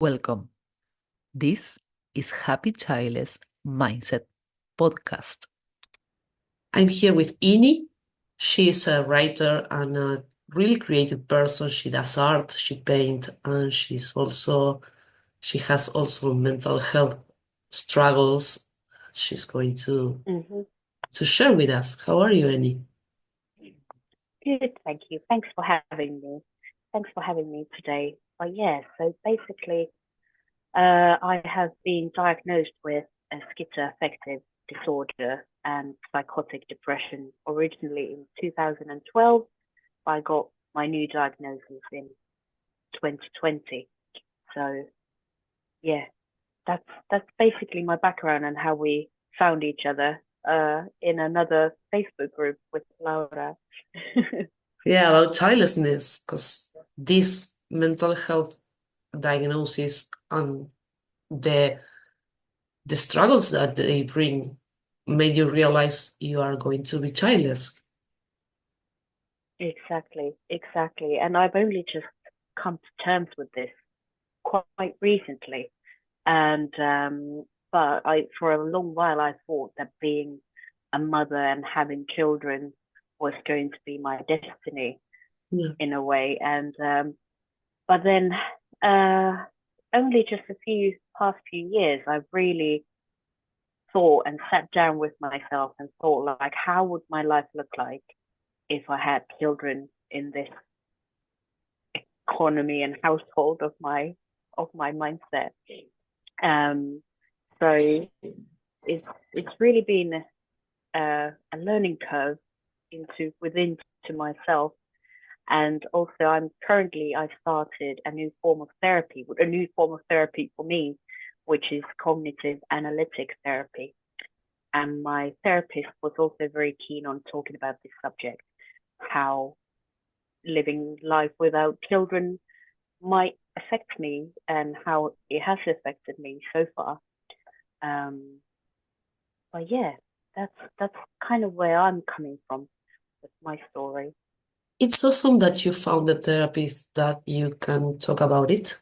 Welcome. This is Happy Childless Mindset Podcast. I'm here with Enni. She's a writer and a really creative person. She does art, she paints, and she has also mental health struggles she's going to share with us. How are you, Enni? Good, thank you. Thanks for having me. Thanks for having me today. But yeah, so basically, I have been diagnosed with a schizoaffective disorder and psychotic depression originally in 2012. I got my new diagnosis in 2020. So yeah, that's basically my background and how we found each other in another Facebook group with Laura. Yeah, about childlessness, because this mental health diagnosis and the struggles that they bring made you realize you are going to be childless. Exactly. And I've only just come to terms with this quite recently. And but for a long while I thought that being a mother and having children was going to be my destiny Yeah. in a way. And but then only just the past few years I've really thought and sat down with myself and thought, like, how would my life look like if I had children in this economy and household of my mindset. So it's really been a learning curve within to myself. And also I started a new form of therapy for me, which is cognitive analytics therapy. And my therapist was also very keen on talking about this subject, how living life without children might affect me and how it has affected me so far. But yeah, that's kind of where I'm coming from with my story. It's awesome that you found a therapist that you can talk about it,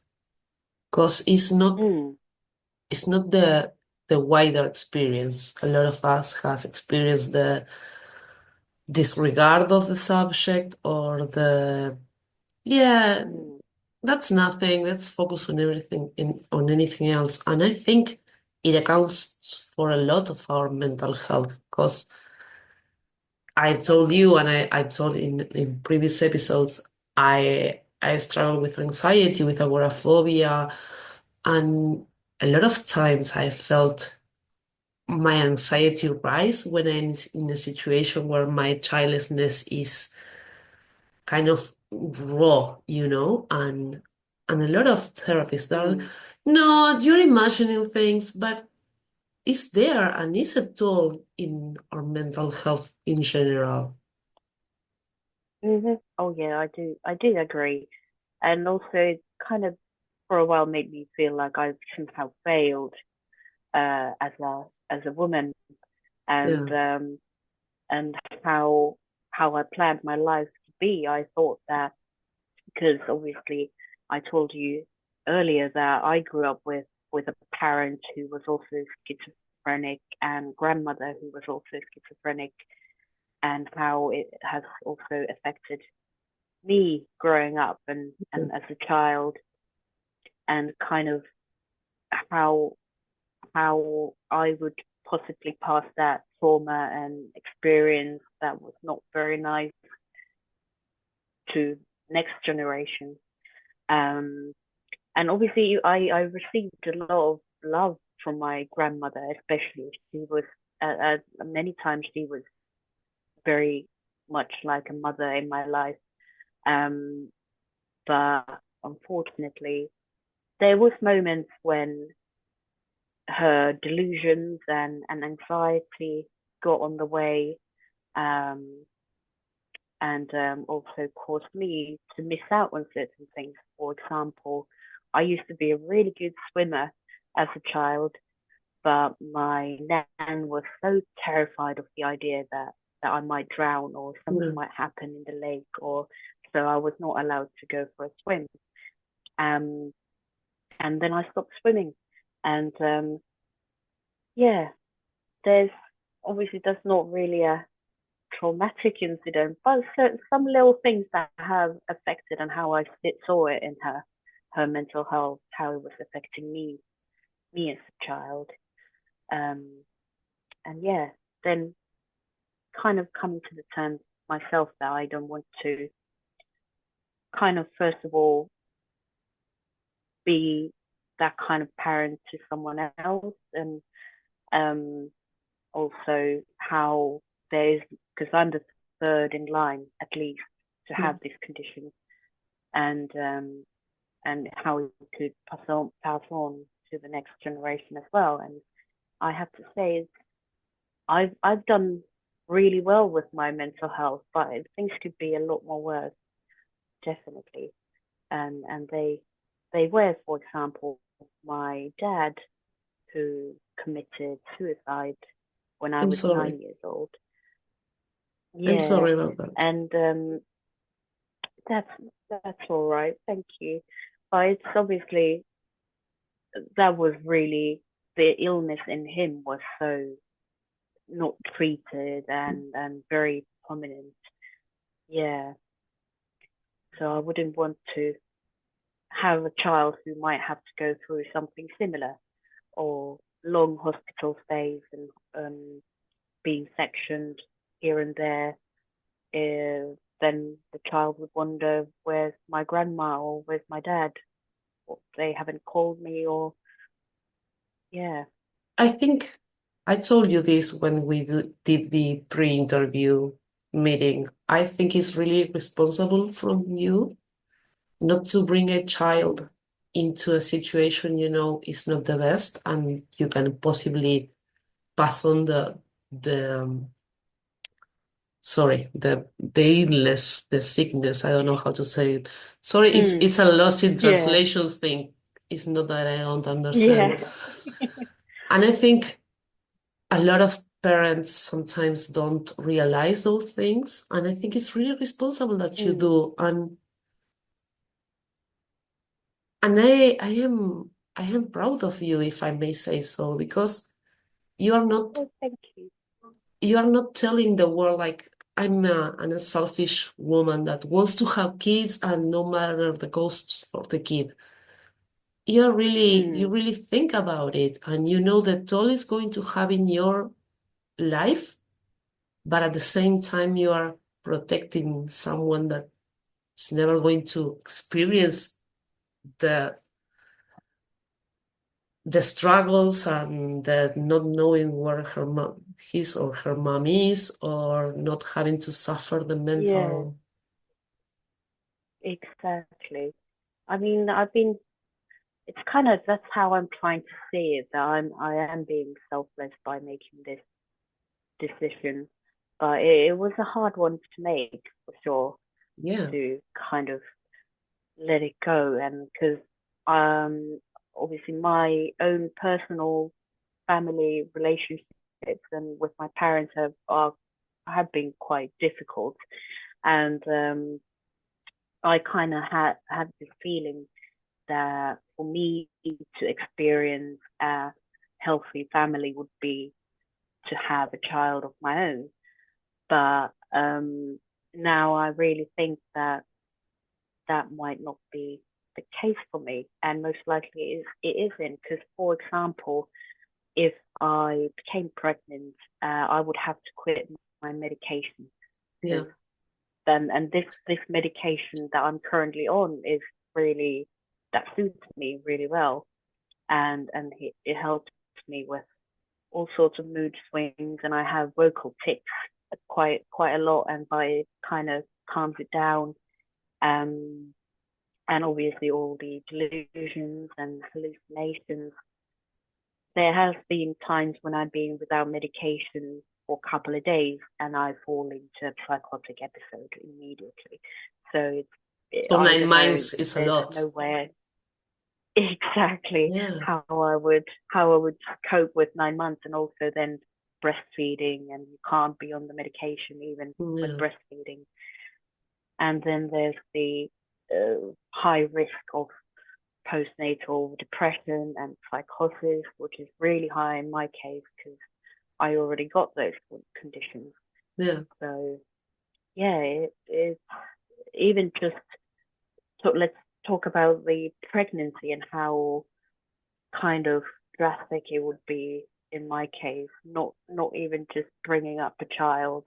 because it's not the wider experience. A lot of us has experienced the disregard of the subject or that's nothing. Let's focus on on anything else. And I think it accounts for a lot of our mental health, because I told you, and I told in previous episodes, I struggle with anxiety, with agoraphobia, and a lot of times I felt my anxiety rise when I'm in a situation where my childlessness is kind of raw, and a lot of therapists are, no, you're imagining things, but it's there and it's a toll in our mental health in general. Oh yeah, I do agree. And also it kind of for a while made me feel like I've somehow failed as a woman, and Yeah. and how I planned my life to be. I thought that because obviously I told you earlier that I grew up with a parent who was also schizophrenic and grandmother who was also schizophrenic, and how it has also affected me growing up and as a child, and kind of how I would possibly pass that trauma and experience that was not very nice to next generation. Um, and obviously, I received a lot of love from my grandmother, especially. She was many times she was very much like a mother in my life. But unfortunately, there was moments when her delusions and anxiety got on the way, um, and also caused me to miss out on certain things. For example, I used to be a really good swimmer as a child, but my nan was so terrified of the idea that I might drown or something might happen in the lake, or so I was not allowed to go for a swim. Um, and then I stopped swimming. And yeah, there's obviously that's not really a traumatic incident, but some little things that have affected and how I saw it in her mental health, how it was affecting me as a child. And yeah, then kind of coming to the terms myself that I don't want to kind of first of all be that kind of parent to someone else, and also how there's, because I'm the third in line at least to have this condition, and how it could pass on to the next generation as well. And I have to say, I've done really well with my mental health, but things could be a lot more worse, definitely. And they were, for example, my dad, who committed suicide when I I'm was sorry. 9 years old. I'm Yeah, sorry about that. and that's all right. Thank you. But it's obviously that was really, the illness in him was so not treated and very prominent. Yeah. So I wouldn't want to have a child who might have to go through something similar, or long hospital stays and being sectioned here and there. Then the child would wonder, where's my grandma or where's my dad? Or they haven't called me, or yeah. I think I told you this when we did the pre-interview meeting. I think it's really responsible from you not to bring a child into a situation you know is not the best, and you can possibly pass on the sorry, the illness, the sickness. I don't know how to say it. Sorry, it's a lost in Yeah. translations thing. It's not that I don't understand. Yeah. And I think a lot of parents sometimes don't realize those things, and I think it's really responsible that you do. And I am proud of you, if I may say so, because you are not Oh, thank you. you are not telling the world like I'm a selfish woman that wants to have kids and no matter the cost for the kid. You really think about it, and you know the toll is going to have in your life, but at the same time you are protecting someone that's never going to experience the the struggles and the not knowing where his or her mom is, or not having to suffer the Yeah, mental. exactly. I mean, it's kind of, that's how I'm trying to see it, that I am being selfless by making this decision. But it was a hard one to make, for sure, Yeah, to kind of let it go. And because obviously my own personal family relationships and with my parents have been quite difficult. And I kind of had this feeling that for me to experience a healthy family would be to have a child of my own. But now I really think that that might not be the case for me, and most likely it isn't. Because, for example, if I became pregnant, I would have to quit my medication, yeah. because then, and this medication that I'm currently on is really, that suits me really well, and it helps me with all sorts of mood swings, and I have vocal tics quite a lot, and by it kind of calms it down. Um, and obviously all the delusions and hallucinations. There has been times when I've been without medication for a couple of days, and I fall into a psychotic episode immediately. So So I nine don't know. months is a There's lot. nowhere exactly Yeah, how I would cope with 9 months, and also then breastfeeding, and you can't be on the medication even when yeah, breastfeeding. And then there's the high risk of postnatal depression and psychosis, which is really high in my case because I already got those conditions. Yeah. So yeah, it even just let's talk about the pregnancy and how kind of drastic it would be in my case. Not even just bringing up a child.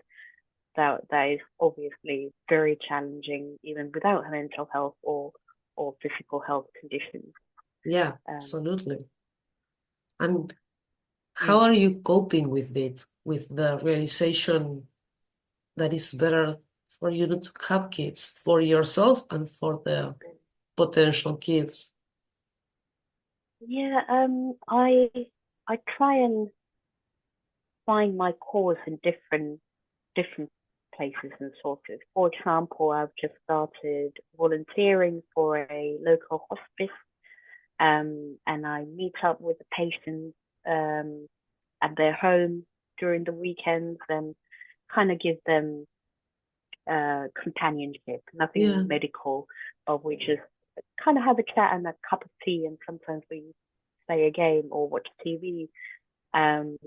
That is obviously very challenging, even without mental health or physical health conditions. Yeah, absolutely. And how Mm. are you coping with it, with the realization that it's better for you not to have kids, for yourself and for the potential kids? Yeah, I try and find my cause in different places and sources. For example, I've just started volunteering for a local hospice, and I meet up with the patients at their home during the weekends and kind of give them companionship, Yeah. nothing medical, but we just kind of have a chat and a cup of tea, and sometimes we play a game or watch TV. Um,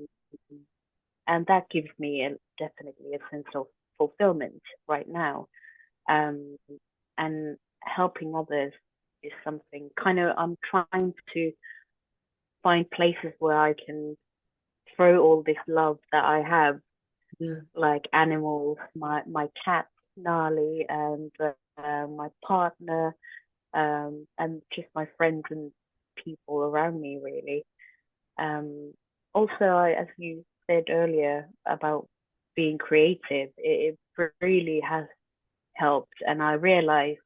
and that gives me definitely a sense of fulfillment right now. Um, and helping others is something kind of I'm trying to find places where I can throw all this love that I have, Yeah. like animals, my cat Gnarly, and my partner, and just my friends and people around me, really. Also, as you said earlier about being creative, it really has helped. And I realized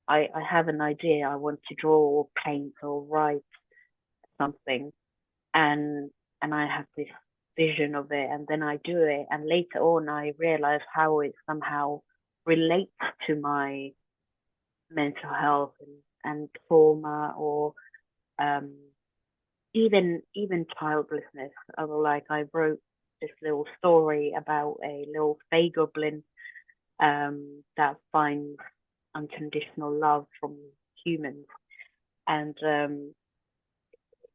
I have an idea. I want to draw or paint or write something, and I have this vision of it, and then I do it, and later on I realize how it somehow relates to my mental health and trauma, or um, even childlessness. I wrote this little story about a little fey goblin that finds unconditional love from humans, and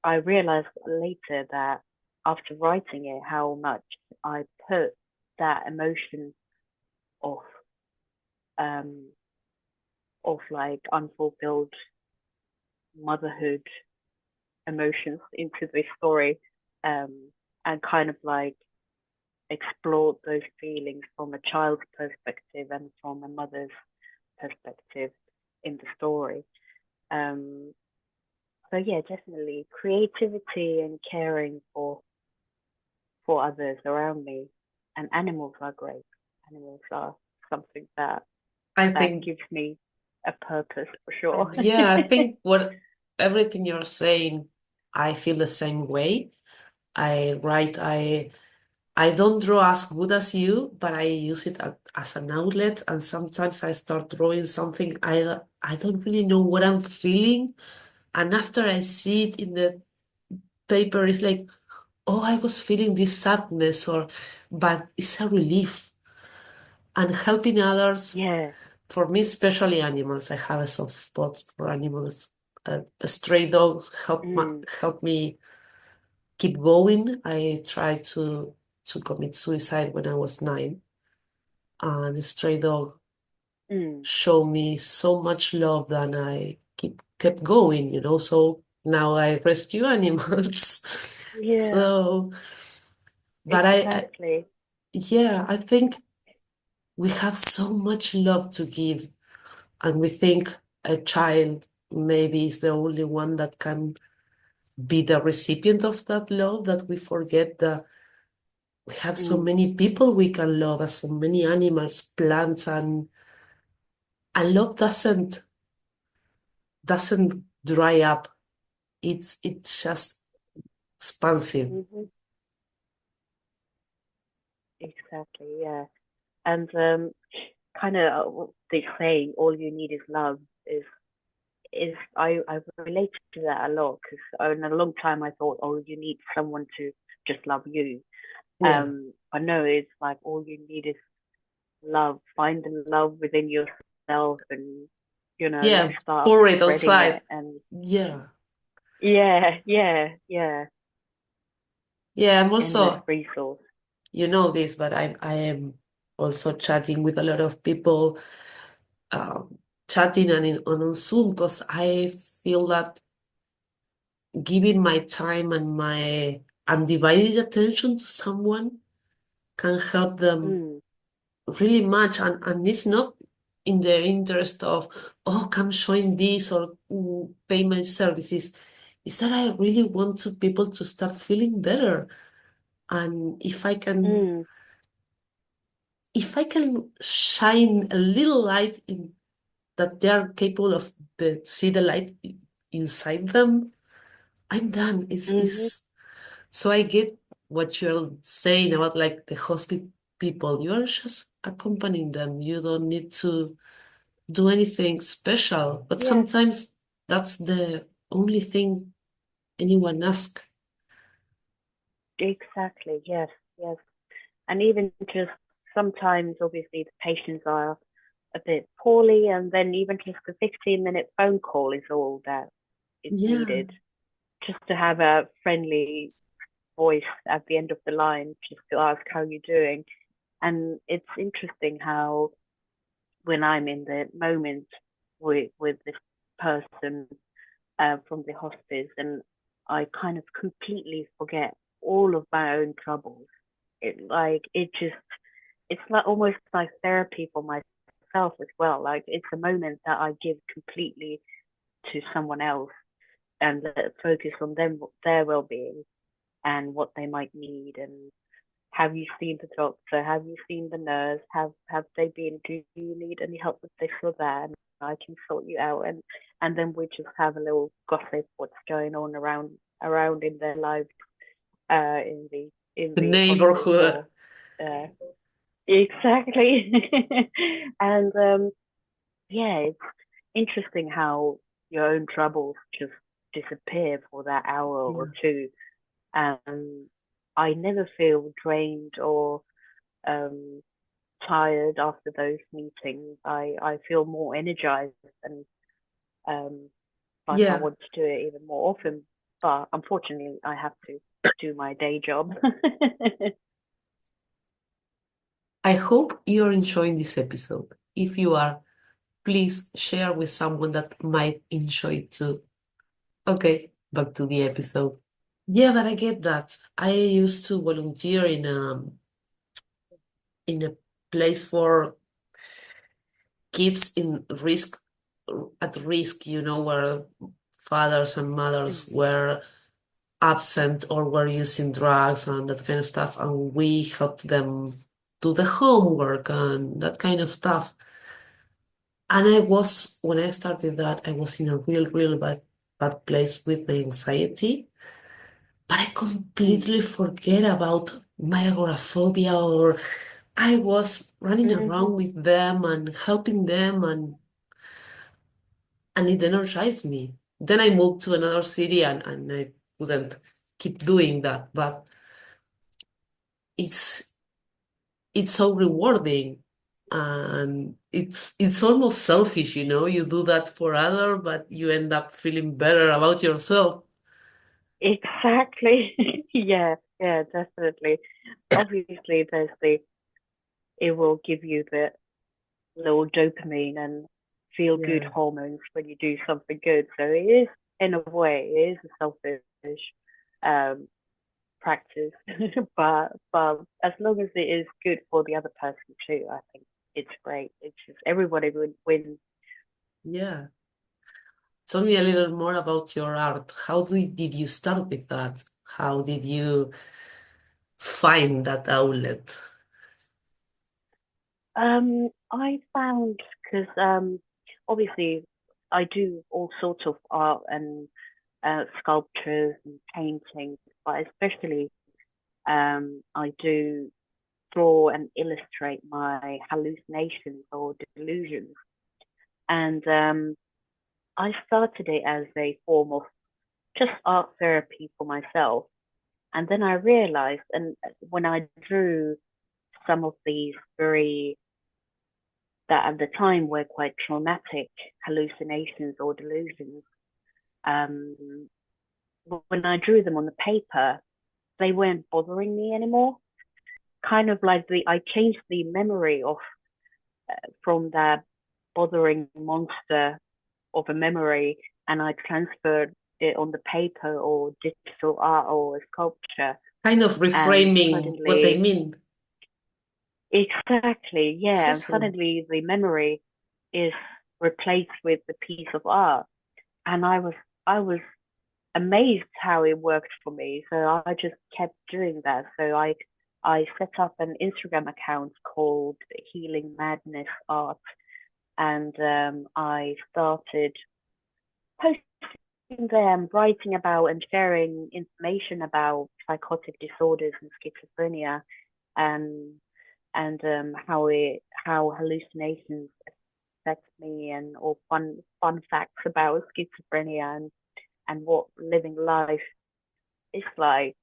I realized later that after writing it, how much I put that emotion of um like unfulfilled motherhood emotions into this story, and kind of like explored those feelings from a child's perspective and from a mother's perspective in the story. Um, so yeah, definitely creativity and caring for others around me, and animals are great. Animals are something I that think, gives me a purpose for sure. yeah, I think what everything you're saying, I feel the same way. I write, I don't draw as good as you, but I use it as an outlet. And sometimes I start drawing something I don't really know what I'm feeling. And after I see it in the paper, it's like, oh, I was feeling this sadness, but it's a relief. And helping others, Yeah. for me, especially animals, I have a soft spot for animals. Stray dogs help me keep going. I tried to commit suicide when I was 9, and a stray dog Mm. showed me so much love that I kept going, So now I rescue animals. Yeah, So, but exactly. yeah, I think we have so much love to give, and we think a child maybe is the only one that can be the recipient of that love, that we forget that we have so Mm. many people we can love, and so many animals, plants, and love doesn't dry up. It's just expansive. Hmm. Exactly, yeah. And kind of what they say, all you need is love, is I relate to that a lot, because in a long time I thought, oh, you need someone to just love you. Yeah, But no, it's like all you need is love. Find the love within yourself, and Yeah, start pour it spreading outside. it. And Yeah. yeah, Yeah, I'm endless also, resource. you know this, but I am also chatting with a lot of people, chatting and on Zoom, because I feel that giving my time and my undivided attention to someone can help them Mm, really much, and it's not in their interest of, oh, come join this or pay my services. It's that I really want to people to start feeling better. And mm, if I can shine a little light in that they are capable of see the light inside them, I'm done. mm-hmm. It's so I get what you're saying about like the hospital people. You are just accompanying them. You don't need to do anything special. But Yeah, sometimes that's the only thing anyone asks. exactly. Yes, yes. And even just sometimes, obviously, the patients are a bit poorly, and then even just a 15-minute phone call is all that is Yeah, needed. Just to have a friendly voice at the end of the line, just to ask how you're doing. And it's interesting how when I'm in the moment with this person from the hospice, and I kind of completely forget all of my own troubles. It's like almost like therapy for myself as well. Like it's a moment that I give completely to someone else and focus on them, their well-being and what they might need. And have you seen the doctor? Have you seen the nurse? Have they been? Do you need any help with this or that? And I can sort you out. And then we just have a little gossip what's going on around in their lives in the the hospice neighborhood. or uh, exactly. And yeah, it's interesting how your own troubles just disappear for that hour or Yeah. two. I never feel drained or um, tired after those meetings. I feel more energized and um, like I Yeah. want to do it even more often. But unfortunately, I have to do my day job. I hope you're enjoying this episode. If you are, please share with someone that might enjoy it too. Okay, back to the episode. Yeah, but I get that. I used to volunteer in a place for kids in risk at risk, where fathers and mothers Mm, were absent or were using drugs and that kind of stuff, and we helped them do the homework and that kind of stuff. And when I started that, I was in a real bad place with my anxiety, but I mm, completely forget about my agoraphobia, or I was running mhm. around with them and helping them, and it energized me. Then I moved to another city, and I couldn't keep doing that, but it's it's so rewarding, and it's almost selfish, you do that for other, but you end up feeling better about yourself. Exactly. Yeah, yeah, definitely. Obviously, it will give you the little dopamine and feel good Yeah. hormones when you do something good. So it is, in a way, it is a selfish um, practice, but as long as it is good for the other person too, I think it's great. It's just everybody would win. Yeah. Tell me a little more about your art. How did you start with that? How did you find that outlet? I found because obviously I do all sorts of art and sculptures and paintings, but especially I do draw and illustrate my hallucinations or delusions. And I started it as a form of just art therapy for myself. And then I realized, and when I drew some of these very that at the time were quite traumatic hallucinations or delusions. When I drew them on the paper, they weren't bothering me anymore. Kind of like I changed the memory of from that bothering monster of a memory, and I transferred it on the paper or digital art or a sculpture. Kind of And reframing what they suddenly, mean. exactly, It's yeah, and awesome. suddenly the memory is replaced with the piece of art. And I was amazed how it worked for me. So I just kept doing that. So I set up an Instagram account called HealingMadnessArt, and I started posting them, writing about and sharing information about psychotic disorders and schizophrenia, and how hallucinations affect me, and all fun facts about schizophrenia, and what living life is like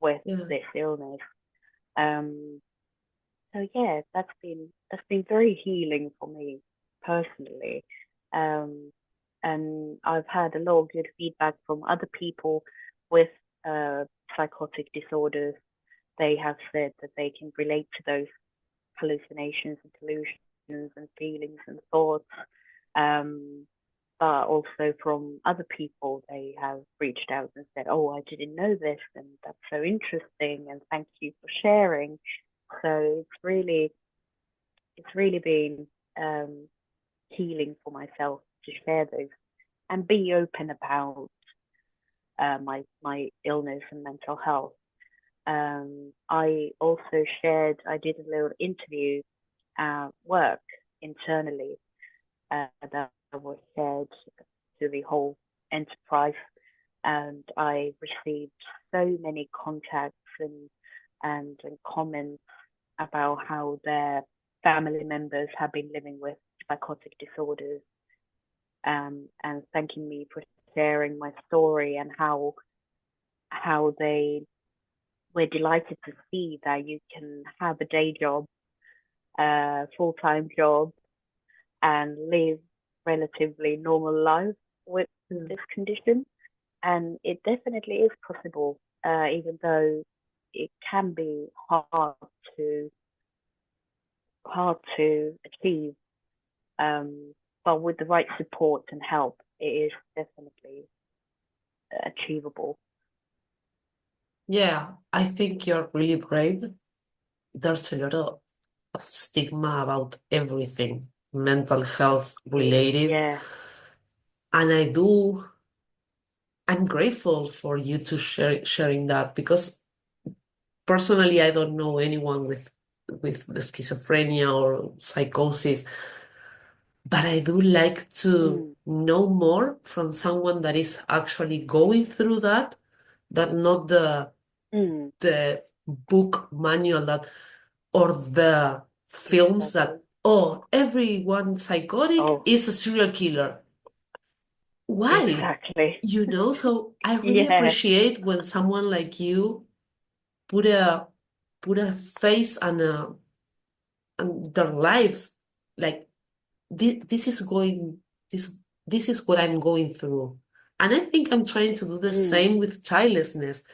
with Yeah. this illness. So yeah, that's been very healing for me personally. Um, and I've had a lot of good feedback from other people with psychotic disorders. They have said that they can relate to those hallucinations and delusions and feelings and thoughts. Um, but also from other people, they have reached out and said, "Oh, I didn't know this, and that's so interesting, and thank you for sharing." So it's really been healing for myself to share those and be open about my illness and mental health. I also I did a little interview work internally that was shared to the whole enterprise, and I received so many contacts and comments about how their family members have been living with psychotic disorders, and thanking me for sharing my story, and how they were delighted to see that you can have a day job, full-time job, and live relatively normal life with this condition. And it definitely is possible, even though it can be to hard to achieve. But with the right support and help, it is definitely achievable. Yeah, I think you're really brave. There's a lot of stigma about everything mental health related. Yeah. And I'm grateful for you to sharing that, because personally I don't know anyone with the schizophrenia or psychosis, but I do like to Mm, know more from someone that is actually going through that not mm, the book manual that or the films that, exactly. oh, everyone psychotic Oh, is a serial killer. Why? exactly. So I really Yeah. appreciate when someone like you put a put a face and their lives, like this is going this is what I'm going through. And I think I'm trying to do the Mm, same with childlessness,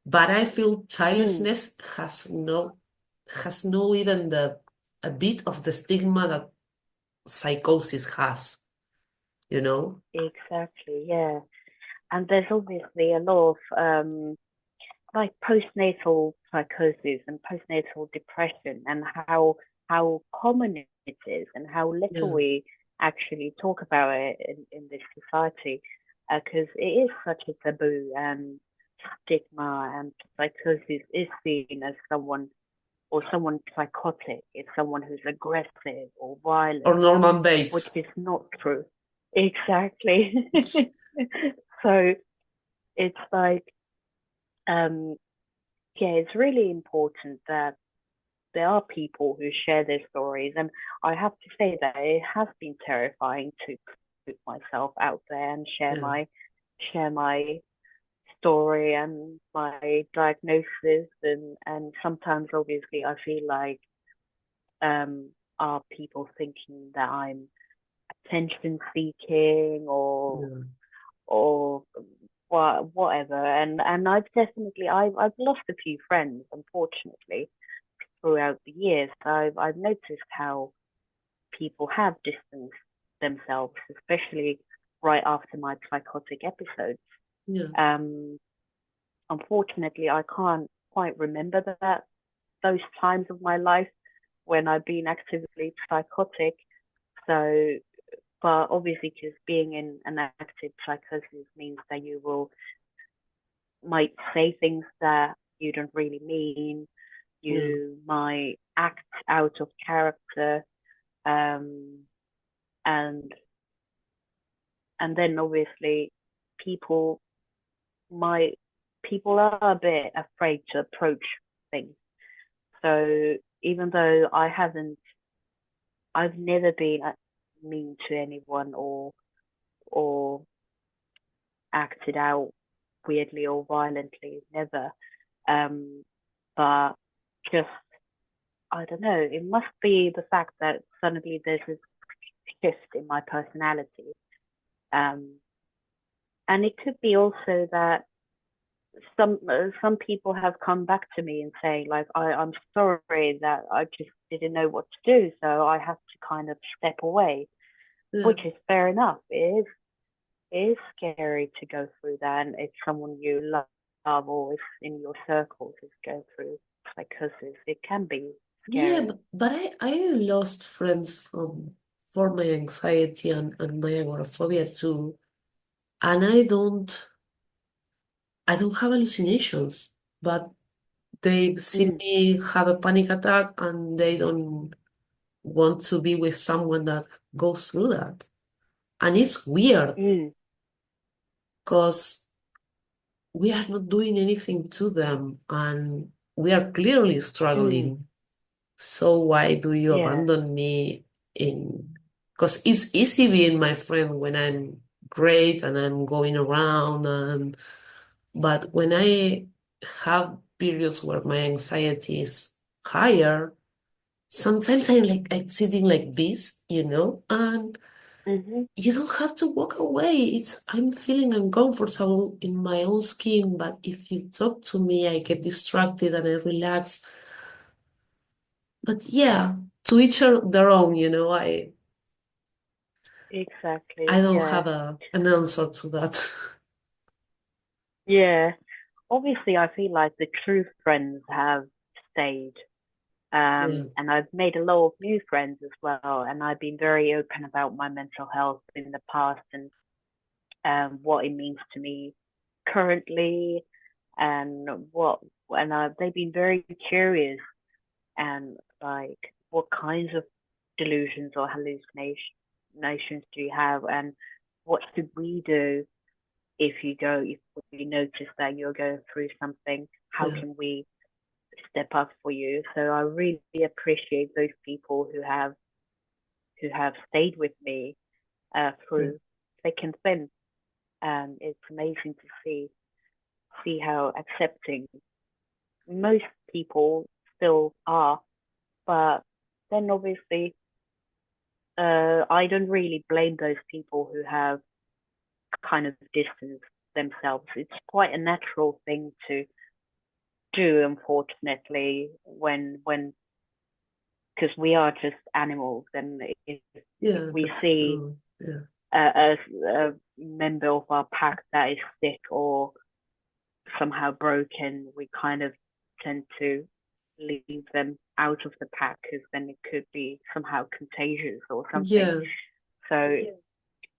but I feel mm, childlessness has no even the a bit of the stigma that psychosis has, you know? exactly. Yeah. And there's obviously a lot of like postnatal psychosis and postnatal depression, and how common it is, and how little Yeah. we actually talk about it in this society, because it is such a taboo, and stigma, and psychosis is seen as someone psychotic is someone who's aggressive or Or violent, Norman which Bates. is not true. Exactly. So it's like, um, yeah, it's really important that there are people who share their stories. And I have to say that it has been terrifying to put myself out there and Yeah. share my story and my diagnosis, and sometimes obviously I feel like are people thinking that I'm attention seeking or whatever. And I've definitely I've lost a few friends, unfortunately, throughout the years. So I've noticed how people have distanced themselves, especially right after my psychotic episodes. Yeah. Unfortunately, I can't quite remember those times of my life when I've been actively psychotic. So, but obviously, because being in an active psychosis means that you might say things that you don't really mean. Yeah. You might act out of character, um, and then obviously people might people are a bit afraid to approach things. So even though I've never been mean to anyone or acted out weirdly or violently, never. But just I don't know. It must be the fact that suddenly there's this shift in my personality, and it could be also that some people have come back to me and saying like I'm sorry that I just didn't know what to do, so I have to kind of step away, Yeah. which is fair enough. It is scary to go through that, and if someone you love or is in your circles is going through psychosis, it can be Yeah, scary. but I lost friends for my anxiety and my agoraphobia too. And I don't have hallucinations, but they see Mm, me have a panic attack and they don't want to be with someone that goes through that. And it's weird mm, because we are not doing anything to them and we are clearly mm, struggling. So why do you yeah. abandon me in? Because it's easy being my friend when I'm great and I'm going around but when I have periods where my anxiety is higher, sometimes I'm sitting like this, and Hmm. you don't have to walk away. I'm feeling uncomfortable in my own skin, but if you talk to me, I get distracted and I relax. But yeah, to each their own, I Exactly. don't Yeah. have an answer to that. Yeah. Obviously, I feel like the true friends have stayed. Yeah, And I've made a lot of new friends as well. And I've been very open about my mental health in the past and what it means to me currently, and they've been very curious and like what kinds of delusions or hallucinations do you have, and what should we do if we notice that you're going through something, how yeah, can we step up for you? So I really appreciate those people who have stayed with me yeah, through thick and thin. It's amazing to see how accepting most people still are. But then obviously, I don't really blame those people who have kind of distanced themselves. It's quite a natural thing to do, unfortunately, when because we are just animals, and if yeah, we that's see true. Yeah, a member of our pack that is sick or somehow broken, we kind of tend to leave them out of the pack because then it could be somehow contagious or something. yeah. So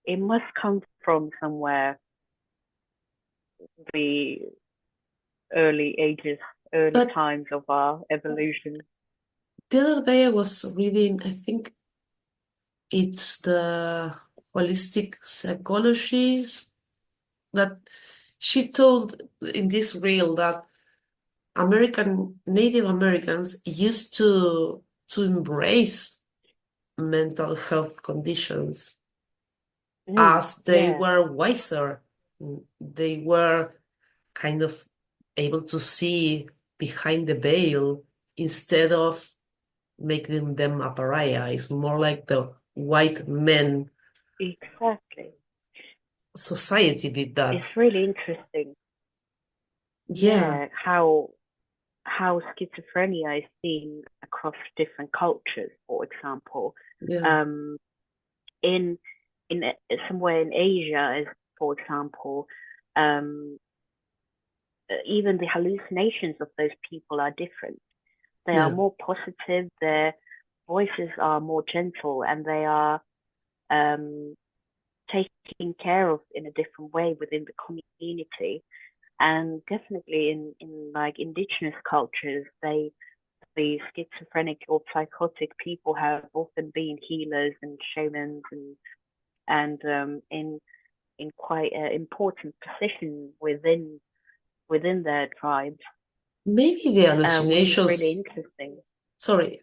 it must come from somewhere, the early ages, early But times of our evolution. the other day I was reading, I think it's the holistic psychology that she told in this reel that Native Americans used to embrace mental health conditions as they Yeah. were wiser. They were kind of able to see behind the veil instead of making them a pariah. It's more like the white men Exactly. society did that. It's really interesting. Yeah, Yeah, how schizophrenia is seen across different cultures, for example. yeah, Um, in somewhere in Asia, as for example, um, even the hallucinations of those people are different. They are yeah. more positive, their voices are more gentle, and they are um, taken care of in a different way within the community. And definitely in like indigenous cultures, the schizophrenic or psychotic people have often been healers and shamans and in quite an important position within their tribes, Maybe the which is really hallucinations, interesting. sorry,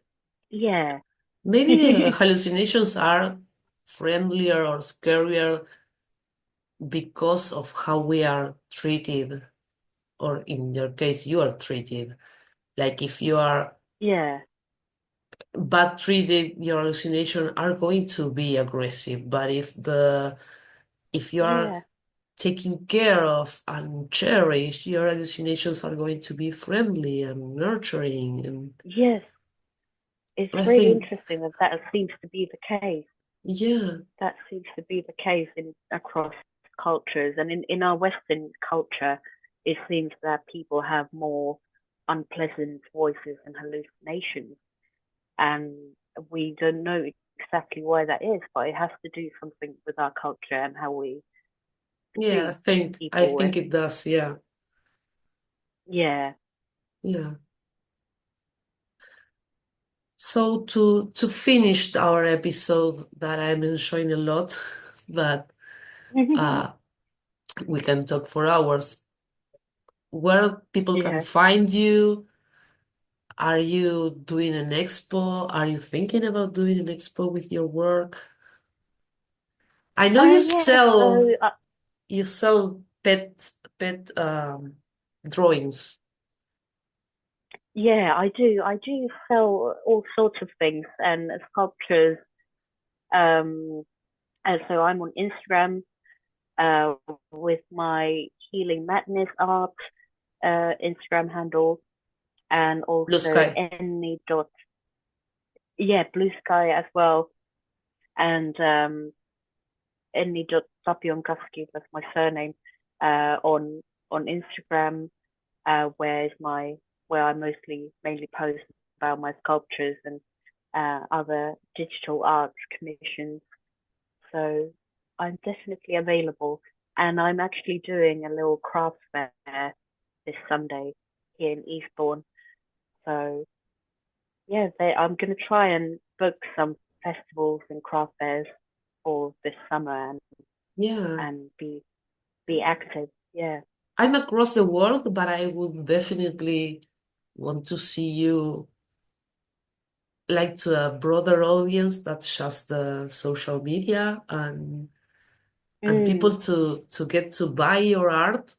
Yeah. maybe the hallucinations are friendlier or scarier because of how we are treated, or in your case, you are treated. Like if you are Yeah. bad treated, your hallucinations are going to be aggressive. But if you are Yeah. taken care of and cherished, your hallucinations are going to be friendly and nurturing. And Yes. It's I really think, interesting that seems to be the case. yeah, That seems to be the case in across cultures, and in our Western culture, it seems that people have more unpleasant voices and hallucinations, and we don't know exactly why that is, but it has to do something with our culture and how we yeah, treat I people think with. it does. Yeah, Yeah. yeah. So to finish our episode that I'm enjoying a lot, that uh, we can talk for hours. Where people can Yeah. find you? Are you doing an expo? Are you thinking about doing an expo with your work? I know Yeah. So you sell pet drawings. yeah, I do. I do sell all sorts of things and sculptures. And so I'm on Instagram uh, with my HealingMadnessArt Instagram handle, and Blue also sky. Enni dot yeah, Blue Sky as well, and Enni dot Tapionkaski, that's my surname, on Instagram, where is my where I mainly post about my sculptures and other digital arts commissions. So I'm definitely available. And I'm actually doing a little craft fair this Sunday here in Eastbourne. So yeah, I'm going to try and book some festivals and craft fairs for this summer Yeah. and be active. Yeah. I'm across the world, but I would definitely want to see you like to a broader audience that's just the social media and people Mm, to get to buy your art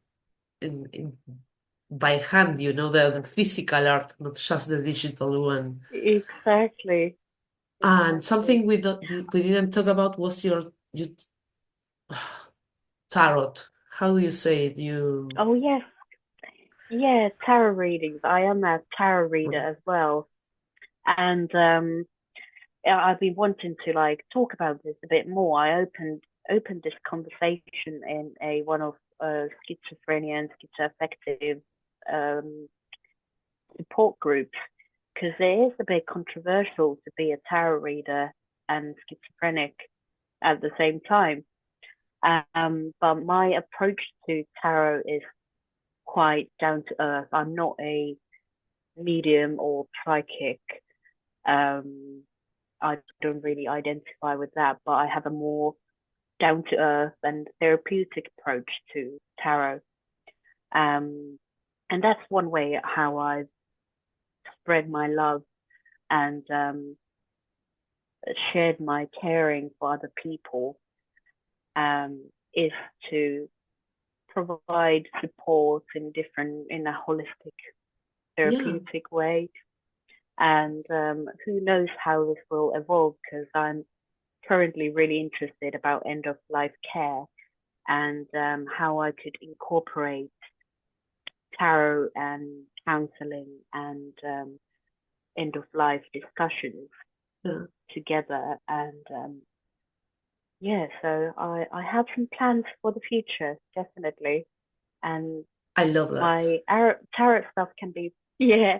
in by hand, the physical art, not just the digital one. exactly. And Exactly. something we didn't talk about was your tarot. How do you say it? Oh yes. Yeah, tarot readings. I am a tarot reader as well. And I've been wanting to like talk about this a bit more. I opened this conversation in a one of schizophrenia and schizoaffective um, support groups because it is a bit controversial to be a tarot reader and schizophrenic at the same time. But my approach to tarot is quite down to earth. I'm not a medium or psychic. Um, I don't really identify with that, but I have a more down to earth and therapeutic approach to tarot. Um, and that's one way how I've spread my love and shared my caring for other people, is to provide support in a holistic Yeah, therapeutic way. And who knows how this will evolve, because I'm currently really interested about end of life care and how I could incorporate tarot and counseling and end of life discussions Yeah. together. And yeah, so I have some plans for the future, definitely. And I love that. my tarot stuff can be, yeah,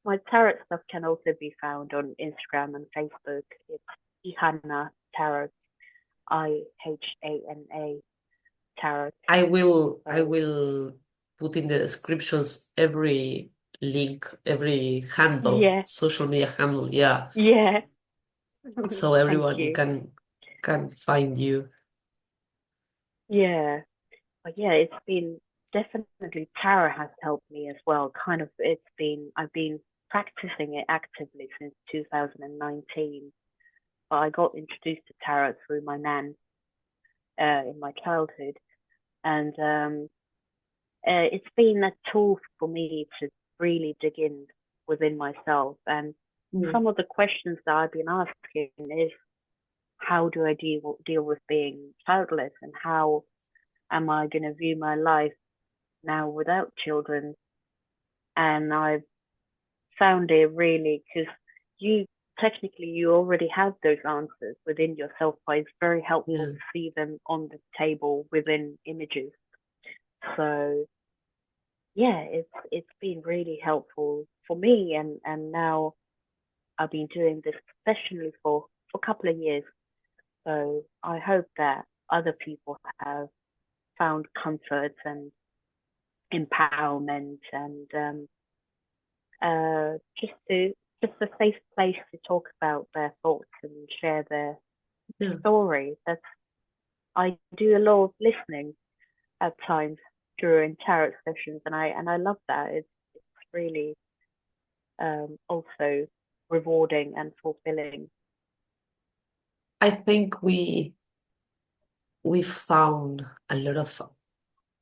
my tarot stuff can also be found on Instagram and Facebook. It's Ihana Tarot, Ihana Tarot. I will So put in the descriptions every link, every handle, yeah, social media handle, yeah, yeah. so Thank everyone you. can find you. Yeah, but yeah, it's been definitely tarot has helped me as well. Kind of, I've been practicing it actively since 2019. But I got introduced to tarot through my nan in my childhood, and it's been a tool for me to really dig in within myself. And Yeah. some of the questions that I've been asking is, how do I deal with being childless, and how am I going to view my life now without children? And I've found it really, because you technically you already have those answers within yourself, but it's very helpful Yeah. to see them on the table within images. So yeah, it's been really helpful for me, and now I've been doing this professionally for a couple of years. So I hope that other people have found comfort and empowerment, and just a safe place to talk about their thoughts and share their Yeah. story. I do a lot of listening at times during tarot sessions, and I love that. It's really also rewarding and fulfilling. I think we found a lot of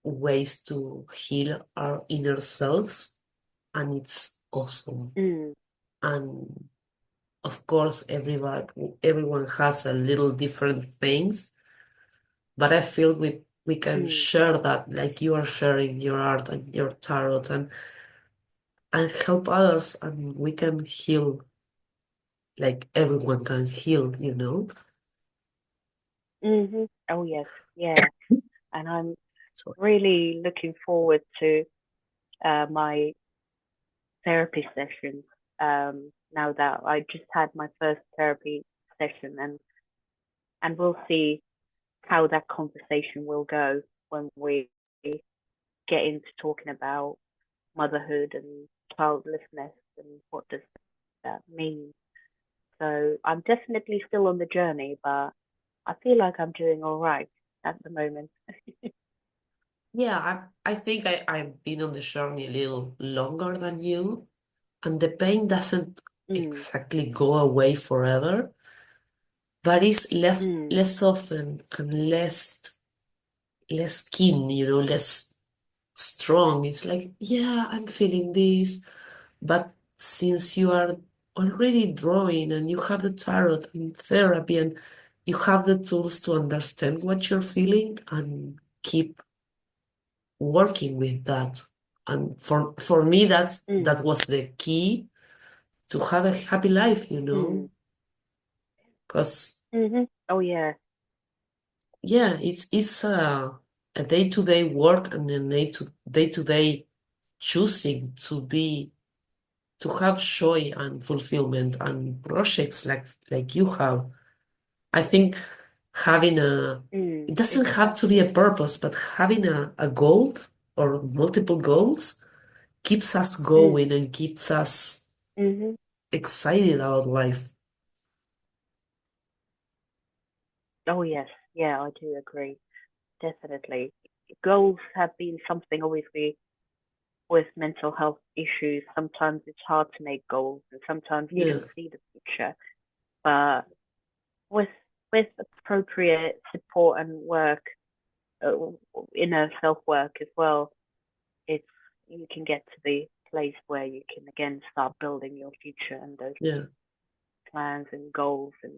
ways to heal our inner selves, and it's awesome. Mm, And of course, everyone has a little different things, but I feel we can mm, share that, like you are sharing your art and your tarot, and help others, and we can heal, like everyone can heal, you know? Oh yes, yeah. And I'm So really looking forward to my therapy sessions. Now that I just had my first therapy session, and we'll see how that conversation will go when we get into talking about motherhood and childlessness and what does that mean. So I'm definitely still on the journey, but I feel like I'm doing all right at the moment. yeah, I think I've been on the journey a little longer than you, and the pain doesn't Mm, exactly go away forever, but it's mm, less often and less keen, you know, less strong. It's like, yeah, I'm feeling this, but since you are already drawing and you have the tarot and therapy and you have the tools to understand what you're feeling and keep working with that. And for me, mm, that was the key to have a happy life, you mm, know, because Oh yeah. yeah, it's a day-to-day work and a day-to-day choosing to have joy and fulfillment and projects like you have. I think having it doesn't have to be a Exactly. purpose, but having a goal or multiple goals keeps us Mm, going and keeps us hmm excited about life. Oh yes. Yeah, I do agree. Definitely. Goals have been something, obviously, with mental health issues. Sometimes it's hard to make goals, and sometimes you Yeah, don't see the future. But with with appropriate support and work, uh, inner self work as well, it's you can get to the place where you can again start building your future and those Yeah. plans and goals and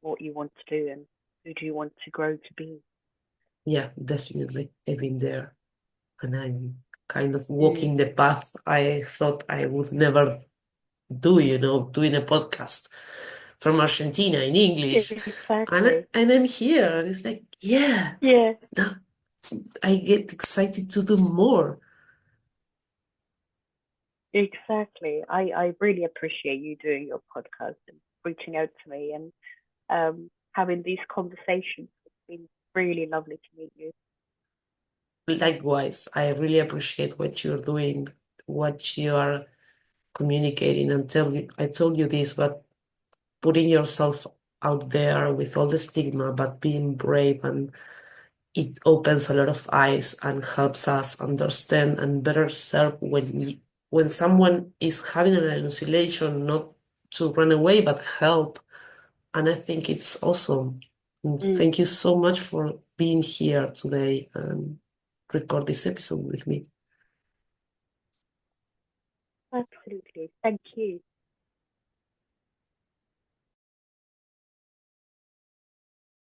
what you want to do and who do you want to grow to be. Yeah, definitely. I've been there, and I'm kind of walking the path I thought I would never do, doing a podcast from Argentina in English. Exactly. And I'm here, and it's like, yeah, Yeah, now I get excited to do more. exactly. I really appreciate you doing your podcast and reaching out to me and having these conversations. It's been really lovely to meet you. Likewise, I really appreciate what you're doing, what you are communicating, and I told you this, but putting yourself out there with all the stigma, but being brave, and it opens a lot of eyes and helps us understand and better serve when someone is having an hallucination, not to run away, but help. And I think it's awesome. And thank you so much for being here today and record this episode with me. Absolutely. Thank you.